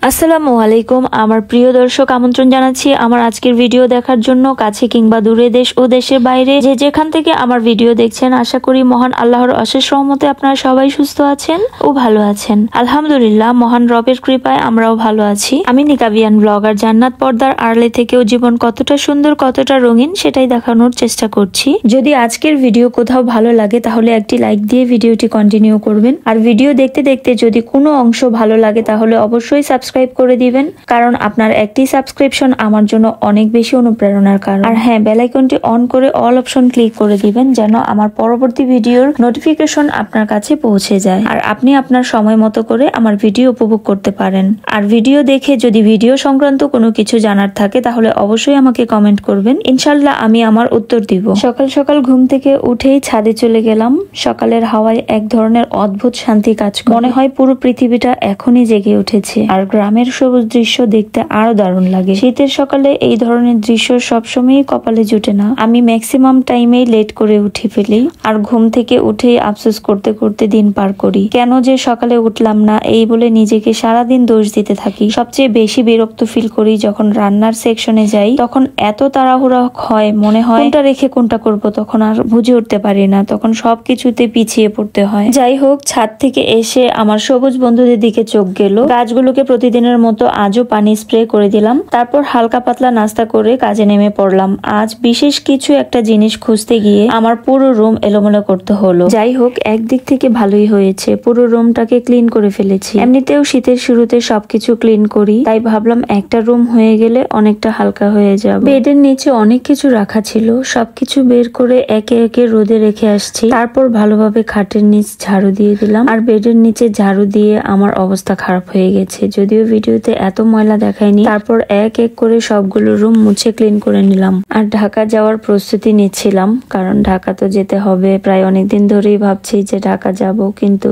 আসসালামু আলাইকুম আমার প্রিয় দর্শক, আমন্ত্রণ জানাচ্ছি আমার আজকের ভিডিও দেখার জন্য। কাছে কিংবা দূরে, দেশ ও দেশের বাইরে যে যেখান থেকে আমার ভিডিও দেখছেন, আশা করি মহান আল্লাহর অশেষ রহমতে আপনারা সবাই সুস্থ আছেন ও ভালো আছেন। আলহামদুলিল্লাহ, মহান রবের কৃপায় আমরাও ভালো আছি। আমি নিকাবিয়ান ব্লগার জান্নাত পর্দার আড়ালে থেকেও জীবন কতটা সুন্দর, কতটা রঙিন সেটাই দেখানোর চেষ্টা করছি। যদি আজকের ভিডিও কোথাও ভালো লাগে তাহলে একটি লাইক দিয়ে ভিডিওটি কন্টিনিউ করবেন। আর ভিডিও দেখতে দেখতে যদি কোনো অংশ ভালো লাগে তাহলে অবশ্যই সাবস্ক্রাইব করে দিবেন, কারণ আপনার একটি সাবস্ক্রিপশন আমার জন্য অনেক বেশি অনুপ্রেরণার কারণ। আর হ্যাঁ, বেল আইকনটি অন করে অল অপশন ক্লিক করে দিবেন যেন আমার পরবর্তী ভিডিওর নোটিফিকেশন আপনার কাছে পৌঁছে যায় আর আপনি আপনার সময় মতো করে আমার ভিডিও উপভোগ করতে পারেন। আর ভিডিও দেখে যদি ভিডিও সংক্রান্ত কোনো কিছু জানার থাকে তাহলে অবশ্যই আমাকে কমেন্ট করবেন, ইনশাল্লাহ আমি আমার উত্তর দিব। সকাল সকাল ঘুম থেকে উঠেই ছাদে চলে গেলাম। সকালের হাওয়ায় এক ধরনের অদ্ভুত শান্তি কাজ করে, মনে হয় পুরো পৃথিবীটা এখনই জেগে উঠেছে। আর গ্রামের সবুজ দৃশ্য দেখতে আরো দারুণ লাগে। শীতের সকালে এই ধরনের দৃশ্য সবসময় কপালে জুটে না। আমি ম্যাক্সিমাম টাইমেই লেট করে উঠে ফেলি আর ঘুম থেকে উঠেই আফসোস করতে করতে দিন পার করি। কেন যে সকালে উঠলাম না এই বলে নিজেকে সারাদিন দোষ দিতে থাকি। সবচেয়ে বেশি বিরক্ত ফিল করি যখন রান্নার সেকশনে যাই, তখন এত তাড়াহুড়া হয়, মনে হয় কোনটা রেখে কোনটা করব, তখন আর বুঝে উঠতে পারি না, তখন সবকিছুতে পিছিয়ে পড়তে হয়। যাই হোক, ছাদ থেকে এসে আমার সবুজ বন্ধুদের দিকে চোখ গেল। গাছগুলোকে প্রতিদিনের মতো আজও পানি স্প্রে করে দিলাম। তারপর হালকা পাতলা নাস্তা করে কাজে নেমে পড়লাম। আজ বিশেষ কিছু একটা জিনিস খুঁজতে গিয়ে আমার পুরো রুম এলোমেলো করতে হলো। যাই হোক, একদিক থেকে ভালোই হয়েছে, পুরো রুমটাকে ক্লিন করে ফেলেছি। এমনিতেও শীতের শুরুতে সবকিছু ক্লিন করি, তাই ভাবলাম একটা রুম হয়ে গেলে অনেকটা হালকা হয়ে যাবে। বেডের নিচে অনেক কিছু রাখা ছিল, সবকিছু বের করে একে একে রোদে রেখে আসছি। তারপর ভালোভাবে খাটের নিচ ঝাড়ু দিয়ে দিলাম। আর বেডের নিচে ঝাড়ু দিয়ে আমার অবস্থা খারাপ হয়ে গেছে, যদিও ভিডিওতে এত ময়লা দেখায়নি। তারপর এক এক করে সবগুলো রুম মুছে ক্লিন করে নিলাম। আর ঢাকা যাওয়ার প্রস্তুতি নিচ্ছিলাম, কারণ ঢাকা তো যেতে হবে। প্রায় অনেকদিন ধরেই ভাবছি যে ঢাকা যাব, কিন্তু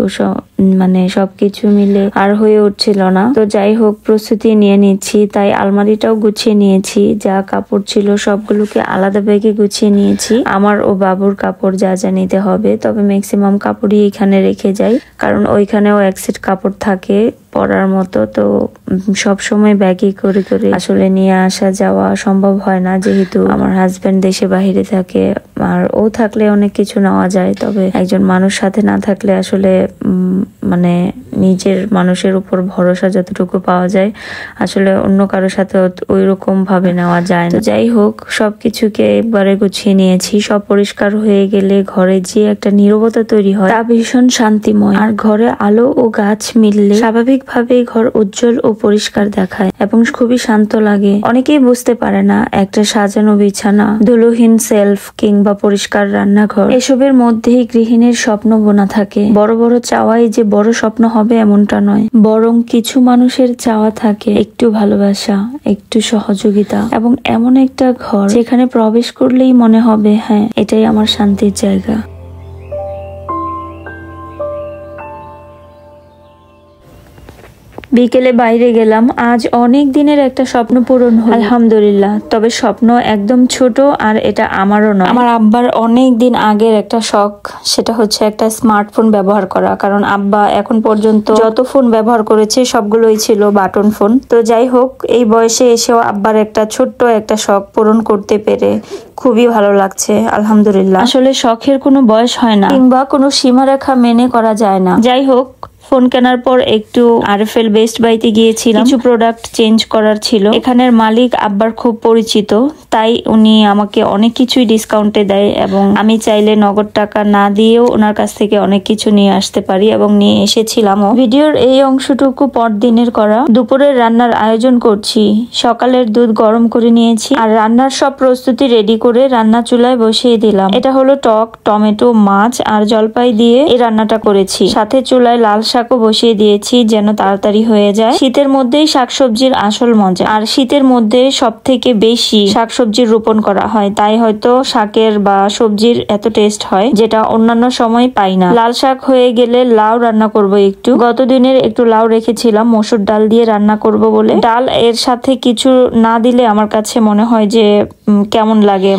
সবকিছু মিলে আর হয়ে উঠছিল না। তো যাই হোক, প্রস্তুতি নিয়ে নিচ্ছি। তাই আলমারিটাও গুছিয়ে নিয়েছি, যা কাপড় ছিল সবগুলোকে আলাদা ব্যাগে গুছিয়ে নিয়েছি। আমার ও বাবুর কাপড় যা যা নিতে হবে, তবে ম্যাক্সিমাম কাপড়ই এখানে রেখে যাই, কারণ ওইখানেও এক সেট কাপড় থাকে পরার মতো। তো সব সময় ব্যাগে করে করে আসলে নিয়ে আসা যাওয়া সম্ভব হয় না, যেহেতু আমার হাজবেন্ড দেশে বাহিরে থাকে। আর ও থাকলে অনেক কিছু নেওয়া যায়, তবে একজন মানুষ সাথে না থাকলে আসলে নিজের মানুষের উপর ভরসা যতটুকু পাওয়া যায় আসলে অন্য কারোর সাথে ওই রকম ভাবে নেওয়া যায় না। যাই হোক, সবকিছুকে একবারে গুছিয়ে নিয়েছি। সব পরিষ্কার হয়ে গেলে ঘরে যে একটা নীরবতা তৈরি হয় তা ভীষণ শান্তিময়। আর ঘরে আলো ও গাছ মিললে স্বাভাবিকভাবেই ঘর উজ্জ্বল ও পরিষ্কার দেখায় এবং খুবই শান্ত লাগে। অনেকেই বুঝতে পারে না একটা সাজানো বিছানা, ধুলোহীন সেলফ কিংবা পরিষ্কার রান্নাঘর, এসবের মধ্যেই গৃহিণীর স্বপ্ন বোনা থাকে। বড় বড় চাওয়াই যে বড় স্বপ্ন হবে এমনটা নয়, বরং কিছু মানুষের চাওয়া থাকে একটু ভালোবাসা, একটু সহযোগিতা এবং এমন একটা ঘর যেখানে প্রবেশ করলেই মনে হবে হ্যাঁ, এটাই আমার শান্তির জায়গা। বিকেলে বাইরে গেলাম। আজ অনেক দিনের একটা স্বপ্ন পূরণ হলো, আলহামদুলিল্লাহ। তবে স্বপ্ন একদম ছোট, আর এটা আমারও নয়, আমার আব্বার অনেক দিন আগের একটা শখ। সেটা হচ্ছে একটা স্মার্টফোন ব্যবহার করা, কারণ আব্বা এখন পর্যন্ত যত ফোন ব্যবহার করেছে সবগুলোই ছিল বাটন ফোন। তো যাই হোক, এই বয়সে এসেও আব্বার একটা ছোট্ট একটা শখ পূরণ করতে পেরে খুবই ভালো লাগছে, আলহামদুলিল্লাহ। আসলে শখের কোনো বয়স হয় না কিংবা কোনো সীমারেখা মেনে করা যায় না। যাই হোক, ফোন কেনার পর একটু RFL বেস্ট বাইতে গিয়েছিলাম, কিছু প্রোডাক্ট চেঞ্জ করার ছিল। এখানের মালিক আব্বার খুব পরিচিত, তাই উনি আমাকে অনেক কিছুই ডিসকাউন্টে দেয় এবং আমি চাইলে নগদ টাকা না দিয়েও ওনার কাছ থেকে অনেক কিছু নিয়ে আসতে পারি এবং নিয়ে এসেছিলামও। ভিডিওর এই অংশটুকু পরদিনের করা। দুপুরের রান্নার আয়োজন করছি। সকালের দুধ গরম করে নিয়েছি আর রান্নার সব প্রস্তুতি রেডি করে রান্না চুলায় বসিয়ে দিলাম। এটা হলো টক, টমেটো, মাছ আর জলপাই দিয়ে এই রান্নাটা করেছি। সাথে চুলায় লাল শাকও বসিয়ে দিয়েছি যেন তাড়াতাড়ি হয়ে যায়। শীতের মধ্যেই শাকসবজির আসল মজা, আর শীতের মধ্যে সব থেকে বেশি শাকসবজির রোপণ করা হয়, তাই হয়তো শাকের বা সবজির এত টেস্ট হয় যেটা অন্যান্য সময় পাই না। লাল শাক হয়ে গেলে লাউ রান্না করব একটু। গত দিনের একটু লাউ রেখেছিলাম মসুর ডাল দিয়ে রান্না করব বলে। ডাল এর সাথে কিছু না দিলে আমার কাছে মনে হয় যে কেমন লাগে,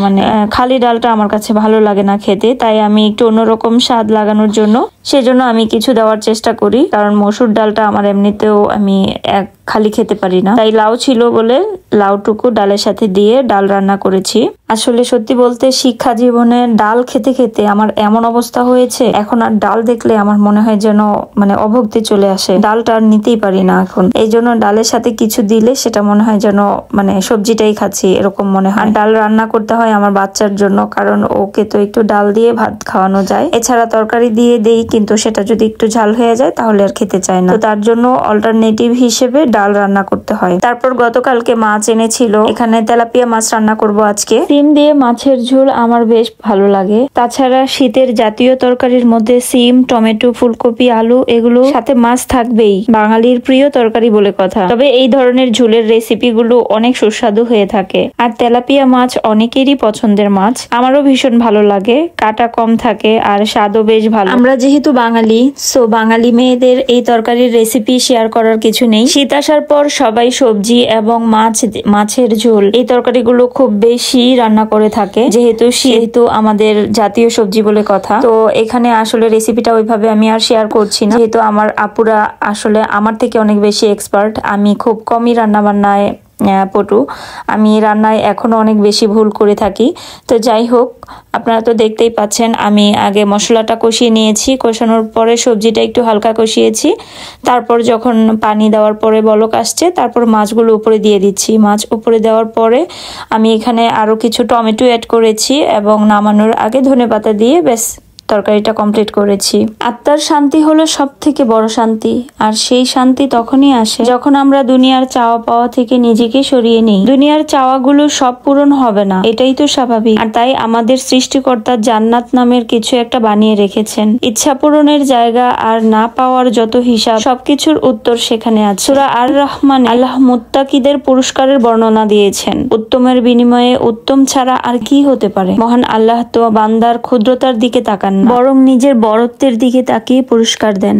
খালি ডালটা আমার কাছে ভালো লাগে না খেতে, তাই আমি একটু অন্যরকম স্বাদ লাগানোর জন্য সেজন্য আমি কিছু দেওয়ার চেষ্টা করি। কারণ মসুর ডালটা আমার এমনিতেও আমি এক খালি খেতে পারি না, তাই লাউ ছিল বলে লাউটুকু ডালের সাথে দিয়ে ডাল রান্না করেছি। আসলে সত্যি বলতে শিক্ষা জীবনে ডাল খেতে খেতে আমার এমন অবস্থা হয়েছে, এখন আর ডাল দেখলে আমার মনে হয় যেন মানে অভক্তি চলে আসে, ডালটা আর নিতেই পারি না এখন। এই জন্য ডালের সাথে কিছু দিলে সেটা মনে হয় যেন মানে সবজিটাই খাচ্ছি এরকম মনে হয়। ডাল রান্না করতে হয় আমার বাচ্চার জন্য, কারণ ওকে তো একটু ডাল দিয়ে ভাত খাওয়ানো যায়, এছাড়া তরকারি দিয়ে দেই, কিন্তু সেটা যদি একটু ঝাল হয়ে যায় তাহলে আর খেতে চায় না, তো তার জন্য অল্টারনেটিভ হিসেবে ডাল রান্না করতে হয়। তারপর গতকালকে মাছ এনেছিল, এখানে তেলাপিয়া মাছ রান্না করব আজকে। সিম দিয়ে মাছের ঝোল আমার বেশ ভালো লাগে। তাছাড়া শীতের জাতীয় তরকারির মধ্যে সিম, টমেটো, ফুলকপি, আলু এগুলো সাথে মাছ থাকবেই, বাঙালির প্রিয় তরকারি বলে কথা। তবে এই ধরনের ঝোলের রেসিপি গুলো অনেক সুস্বাদু হয়ে থাকে। আর তেলাপিয়া মাছ অনেকেরই পছন্দের মাছ, আমারও ভীষণ ভালো লাগে, কাটা কম থাকে আর স্বাদও বেশ ভালো। আমরা যেহেতু বাঙালি, সো বাঙালি মেয়েদের এই তরকারির রেসিপি শেয়ার করার কিছু নেই। শীত আসার পর সবাই সবজি এবং মাছের ঝোল এই তরকারিগুলো খুব বেশি রান্না করে থাকে, যেহেতু আমাদের জাতীয় সবজি বলে কথা। তো এখানে আসলে রেসিপিটা ওইভাবে আমি আর শেয়ার করছি না, যেহেতু আমার আপুরা আসলে আমার থেকে অনেক বেশি এক্সপার্ট। আমি খুব কমই রান্না বান্নায় পটু, আমি রান্নায় এখনো অনেক বেশি ভুল করে থাকি। তো যাই হোক, আপনারা তো দেখতেই পাচ্ছেন আমি আগে মশলাটা কষিয়ে নিয়েছি, কষানোর পরে সবজিটা একটু হালকা কষিয়েছি, তারপর যখন পানি দেওয়ার পরে বলক আসছে তারপর মাছগুলো উপরে দিয়ে দিচ্ছি। মাছ উপরে দেওয়ার পরে আমি এখানে আরো কিছু টমেটো অ্যাড করেছি এবং নামানোর আগে ধনেপাতা দিয়ে ব্যাস তরকারিটা কমপ্লিট করেছি। আত্মার শান্তি হলো সব থেকে বড় শান্তি, আর সেই শান্তি তখনই আসে যখন আমরা দুনিয়ার চাওয়া পাওয়া থেকে নিজেকে সরিয়ে নিই। দুনিয়ার চাওয়াগুলো সব পূরণ হবে না, এটাই তো স্বাভাবিক, আর তাই আমাদের সৃষ্টিকর্তা জান্নাত নামের কিছু একটা বানিয়ে রেখেছেন। ইচ্ছা পূরণের জায়গা আর না পাওয়ার যত হিসাব সবকিছুর উত্তর সেখানে আছে। সূরা আর রহমান আল্লাহ মুত্তাকিদের পুরস্কারের বর্ণনা দিয়েছেন। উত্তমের বিনিময়ে উত্তম ছাড়া আর কি হতে পারে? মহান আল্লাহ তো বান্দার ক্ষুদ্রতার দিকে তাকান না, বরং নিজের বড়ত্বের দিকে তাকিয়ে পুরস্কার দেন।